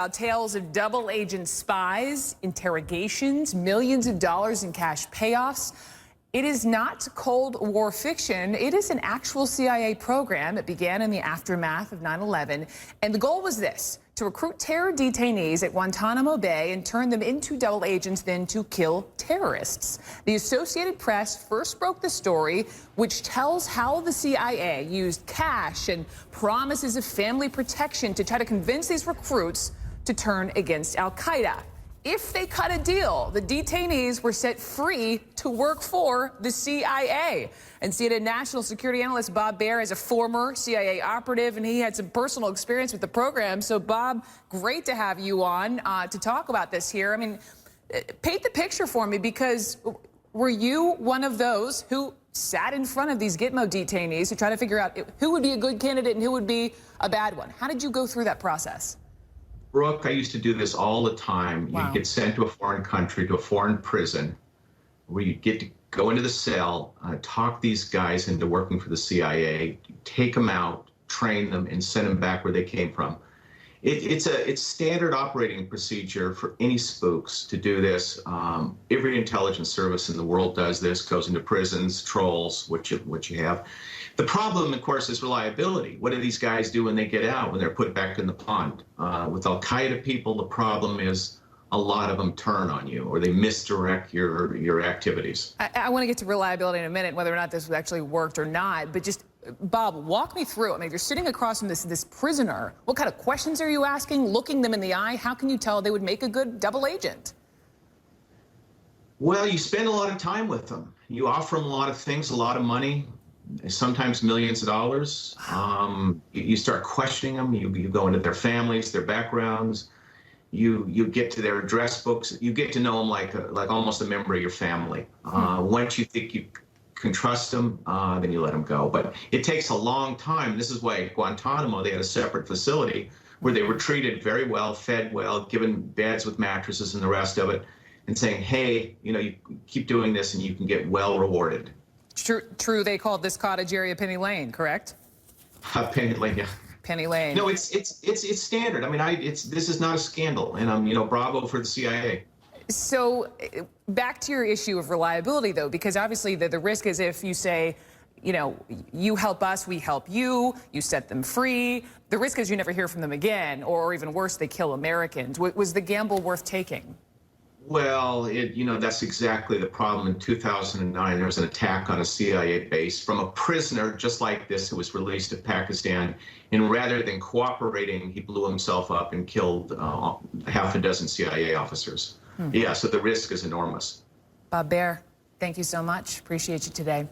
Tales of double agent spies, interrogations, millions of dollars in cash payoffs. It is not Cold War fiction. It is an actual CIA program. It began in the aftermath of 9/11. And the goal was this: to recruit terror detainees at Guantanamo Bay and turn them into double agents, then to kill terrorists. The Associated Press first broke the story, which tells how the CIA used cash and promises of family protection to try to convince these recruits to turn against Al-Qaeda. If they cut a deal, the detainees were set free to work for the CIA. And CNN national security analyst Bob Baer is a former CIA operative, and he had some personal experience with the program. So, Bob, great to have you on to talk about this here. I mean, paint the picture for me, because were you one of those who sat in front of these Gitmo detainees to try to figure out who would be a good candidate and who would be a bad one? How did you go through that process? Brooke, I used to do this all the time. Wow. You'd get sent to a foreign country, to a foreign prison, where you'd get to go into the cell, talk these guys into working for the CIA, take them out, train them, and send them back where they came from. It's standard operating procedure for any spooks to do this. Every intelligence service in the world does this, goes into prisons, trolls, what you have. The problem, of course, is reliability. What do these guys do when they get out, when they're put back in the pond? With Al-Qaeda people, the problem is a lot of them turn on you, or they misdirect your activities. I want to get to reliability in a minute, whether or not this actually worked or not, but just, Bob, walk me through it. I mean, you're sitting across from this prisoner. What kind of questions are you asking, looking them in the eye? How can you tell they would make a good double agent? Well, you spend a lot of time with them. You offer them a lot of things, a lot of money, sometimes millions of dollars. You start questioning them. You go into their families, their backgrounds. You get to their address books. You get to know them like almost a member of your family. Once you think you can trust them, then you let them go. But it takes a long time. This is why at Guantanamo they had a separate facility where they were treated very well, fed well, given beds with mattresses and the rest of it, and saying, hey, you keep doing this and you can get well rewarded. True. They called this cottage area Penny Lane, correct? Penny Lane, yeah. Penny Lane. No, it's standard. I mean, this is not a scandal, and bravo for the CIA. So back to your issue of reliability, though, because obviously the risk is if you say, you help us, we help you, you set them free. The risk is you never hear from them again, or even worse, they kill Americans. Was the gamble worth taking? Well, that's exactly the problem. In 2009, there was an attack on a CIA base from a prisoner just like this who was released to Pakistan. And rather than cooperating, he blew himself up and killed half a dozen CIA officers. Yeah, so the risk is enormous. Bob Baer, thank you so much. Appreciate you today.